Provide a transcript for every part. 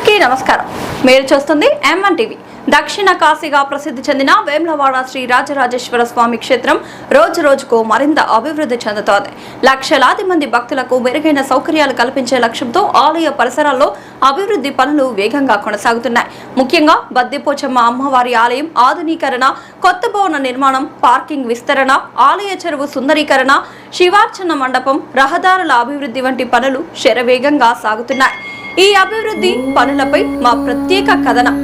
అందరికీ నమస్కారం. మీరు చూస్తుంది M1 టీవీ. దక్షిణ కాశీగా ప్రసిద్ధి చెందిన వేములవాడ శ్రీ రాజరాజేశ్వర స్వామి క్షేత్రం రోజు రోజుకు మరింత అభివృద్ధి చెందుతోంది. లక్షలాది మంది భక్తులకు మెరుగైన సౌకర్యాలు కల్పించే లక్ష్యంతో ఆలయ పరిసరాల్లో అభివృద్ధి పనులు వేగంగా కొనసాగుతున్నాయి. ముఖ్యంగా బద్దిపోచమ్మ అమ్మవారి ఆలయం ఆధునీకరణ, కొత్త భవన నిర్మాణం, పార్కింగ్ విస్తరణ, ఆలయ చెరువు సుందరీకరణ, శివార్చన మండపం, రహదారుల అభివృద్ధి వంటి పనులు శరవేగంగా సాగుతున్నాయి. ఈ అభివృద్ధి పనులపై మా ప్రత్యేక కథనం.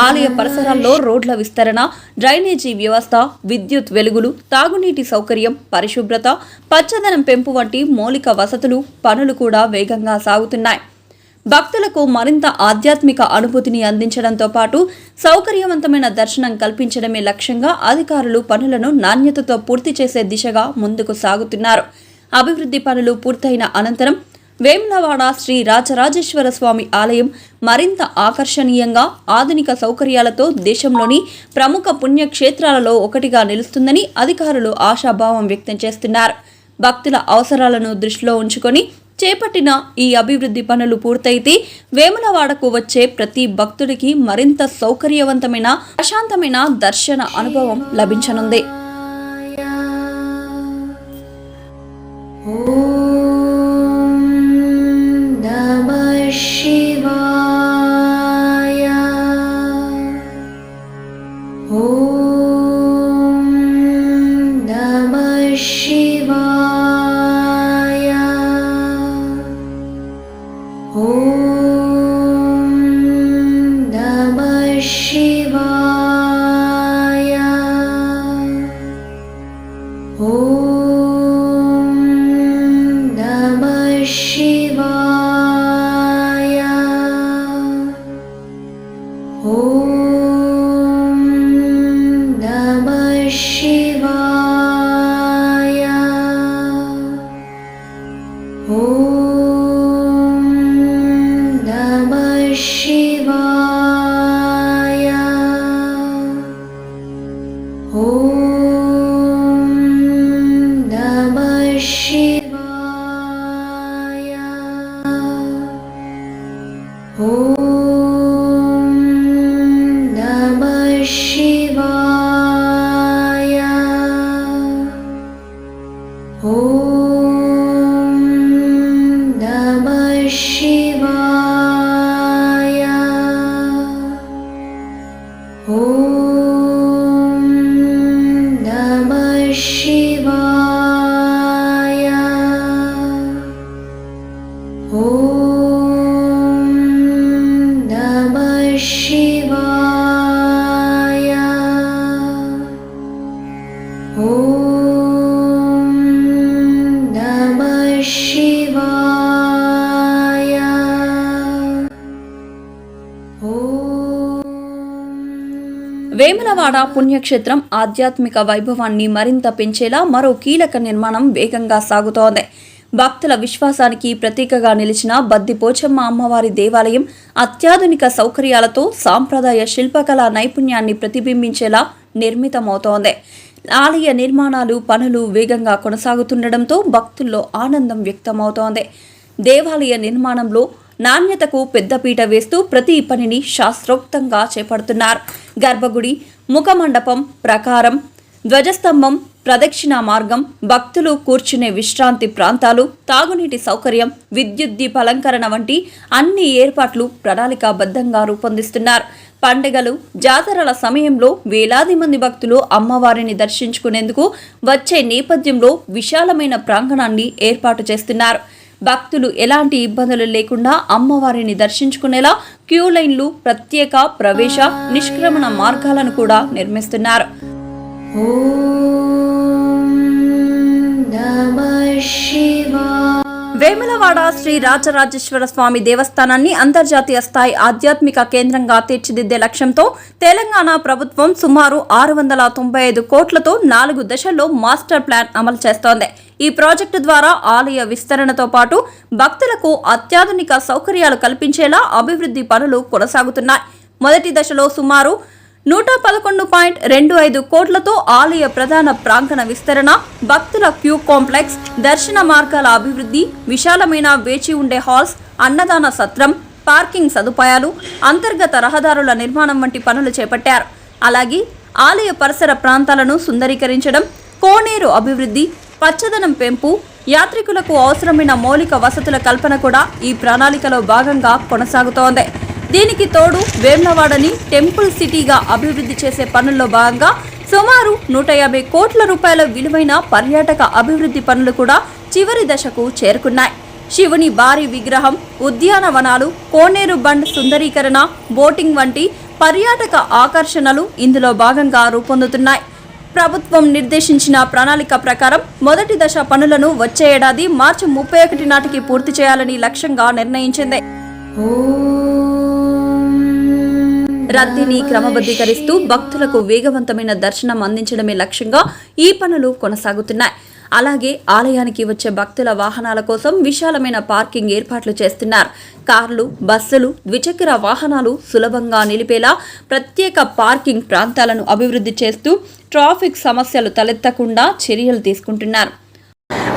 ఆలయ పరిసరాల్లో రోడ్ల విస్తరణ, డ్రైనేజీ వ్యవస్థ, విద్యుత్ వెలుగులు, తాగునీటి సౌకర్యం, పరిశుభ్రత, పచ్చదనం పెంపు వంటి మౌలిక వసతులు పనులు కూడా వేగంగా సాగుతున్నాయి. భక్తులకు మరింత ఆధ్యాత్మిక అనుభూతిని అందించడంతో పాటు సౌకర్యవంతమైన దర్శనం కల్పించడమే లక్ష్యంగా అధికారులు పనులను నాణ్యతతో పూర్తి చేసే దిశగా ముందుకు సాగుతున్నారు. అభివృద్ధి పనులు పూర్తయిన అనంతరం వేములవాడ శ్రీ రాజరాజేశ్వర స్వామి ఆలయం మరింత ఆకర్షణీయంగా ఆధునిక సౌకర్యాలతో దేశంలోని ప్రముఖ పుణ్యక్షేత్రాలలో ఒకటిగా నిలుస్తుందని అధికారులు ఆశాభావం వ్యక్తం చేస్తున్నారు. భక్తుల అవసరాలను దృష్టిలో ఉంచుకొని చేపట్టిన ఈ అభివృద్ధి పనులు పూర్తయితే వేములవాడకు వచ్చే ప్రతి భక్తుడికి మరింత సౌకర్యవంతమైన, ప్రశాంతమైన దర్శన అనుభవం లభించనుంది. వేములవాడ పుణ్యక్షేత్రం ఆధ్యాత్మిక వైభవాన్ని మరింత పెంచేలా మరో కీలక నిర్మాణం వేగంగా సాగుతోంది. భక్తుల విశ్వాసానికి ప్రతీకగా నిలిచిన బద్దిపోచమ్మ అమ్మవారి దేవాలయం అత్యాధునిక సౌకర్యాలతో సాంప్రదాయ శిల్పకళా నైపుణ్యాన్ని ప్రతిబింబించేలా నిర్మితమవుతోంది. ఆలయ నిర్మాణాలు పనులు వేగంగా కొనసాగుతుండటంతో భక్తుల్లో ఆనందం వ్యక్తమవుతోంది. దేవాలయ నిర్మాణంలో నాణ్యతకు పెద్దపీట వేస్తూ ప్రతి పనిని శాస్త్రోక్తంగా చేపడుతున్నారు. గర్భగుడి, ముఖమండపం, ప్రకారం, ధ్వజస్తంభం, ప్రదక్షిణ మార్గం, భక్తులు కూర్చునే విశ్రాంతి ప్రాంతాలు, తాగునీటి సౌకర్యం, విద్యుత్ దీప అలంకరణ వంటి అన్ని ఏర్పాట్లు ప్రణాళికాబద్ధంగా రూపొందిస్తున్నారు. పండుగలు, జాతరల సమయంలో వేలాది మంది భక్తులు అమ్మవారిని దర్శించుకునేందుకు వచ్చే నేపథ్యంలో విశాలమైన ప్రాంగణాన్ని ఏర్పాటు చేస్తున్నారు. భక్తులు ఎలాంటి ఇబ్బందులు లేకుండా అమ్మవారిని దర్శించుకునేలా క్యూ లైన్లు, ప్రత్యేక ప్రవేశ, నిష్క్రమణ మార్గాలను కూడా నిర్మిస్తున్నారు. వేములవాడ శ్రీ రాజరాజేశ్వర స్వామి దేవస్థానాన్ని అంతర్జాతీయ స్థాయి ఆధ్యాత్మిక కేంద్రంగా తీర్చిదిద్దే లక్ష్యంతో తెలంగాణ ప్రభుత్వం సుమారు 695 కోట్లతో 4 దశల్లో మాస్టర్ ప్లాన్ అమలు చేస్తోంది. ఈ ప్రాజెక్టు ద్వారా ఆలయ విస్తరణతో పాటు భక్తులకు అత్యాధునిక సౌకర్యాలు కల్పించేలా అభివృద్ధి పనులు కొనసాగుతున్నాయి. మొదటి దశలో సుమారు 111.25 కోట్లతో ఆలయ ప్రధాన ప్రాంగణ విస్తరణ, భక్తుల క్యూ కాంప్లెక్స్, దర్శన మార్గాల అభివృద్ధి, విశాలమైన వేచి ఉండే హాల్స్, అన్నదాన సత్రం, పార్కింగ్ సదుపాయాలు, అంతర్గత రహదారుల నిర్మాణం వంటి పనులు చేపట్టారు. అలాగే ఆలయ పరిసర ప్రాంతాలను సుందరీకరించడం, కోనేరు అభివృద్ధి, పచ్చదనం పెంపు, యాత్రికులకు అవసరమైన మౌలిక వసతుల కల్పన కూడా ఈ ప్రణాళికలో భాగంగా కొనసాగుతోంది. దీనికి తోడు వేములవాడని టెంపుల్ సిటీగా అభివృద్ధి చేసే పనుల్లో భాగంగా సుమారు 150 కోట్ల రూపాయల విలువైన పర్యాటక అభివృద్ధి పనులు కూడా చివరి దశకు చేరుకున్నాయి. శివుని భారీ విగ్రహం, ఉద్యానవనాలు, కోనేరు బండ్ సుందరీకరణ, బోటింగ్ వంటి పర్యాటక ఆకర్షణలు ఇందులో భాగంగా రూపొందుతున్నాయి. ప్రభుత్వం నిర్దేశించిన ప్రణాళిక ప్రకారం మొదటి దశ పనులను వచ్చే ఏడాది మార్చి 31 నాటికి పూర్తి చేయాలని లక్ష్యంగా నిర్ణయించింది. రద్దీని క్రమబద్ధీకరిస్తూ భక్తులకు వేగవంతమైన దర్శనం అందించడమే లక్ష్యంగా ఈ పనులు కొనసాగుతున్నాయి. అలాగే ఆలయానికి వచ్చే భక్తుల వాహనాల కోసం విశాలమైన పార్కింగ్ ఏర్పాట్లు చేస్తున్నారు. కార్లు, బస్సులు, ద్విచక్ర వాహనాలు సులభంగా నిలిపేలా ప్రత్యేక పార్కింగ్ ప్రాంతాలను అభివృద్ధి చేస్తూ ట్రాఫిక్ సమస్యలు తలెత్తకుండా చర్యలు తీసుకుంటున్నారు.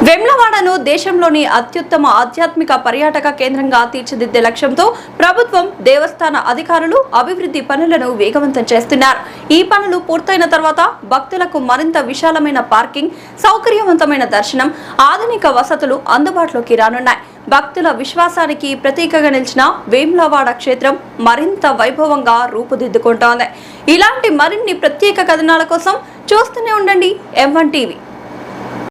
వేములవాడను దేశంలోని అత్యుత్తమ ఆధ్యాత్మిక పర్యాటక కేంద్రంగా తీర్చిదిద్దే లక్ష్యంతో ప్రభుత్వం, దేవస్థాన అధికారులు అభివృద్ధి పనులను వేగవంతం చేస్తున్నారు. ఈ పనులు పూర్తయిన తర్వాత భక్తులకు మరింత విశాలమైన పార్కింగ్, సౌకర్యవంతమైన దర్శనం, ఆధునిక వసతులు అందుబాటులోకి రానున్నాయి. భక్తుల విశ్వాసానికి ప్రతీకగా నిలిచిన వేములవాడ క్షేత్రం మరింత వైభవంగా రూపుదిద్దుకుంటోంది. ఇలాంటి మరిన్ని ప్రత్యేక కథనాల కోసం చూస్తూనే ఉండండి M1 TV.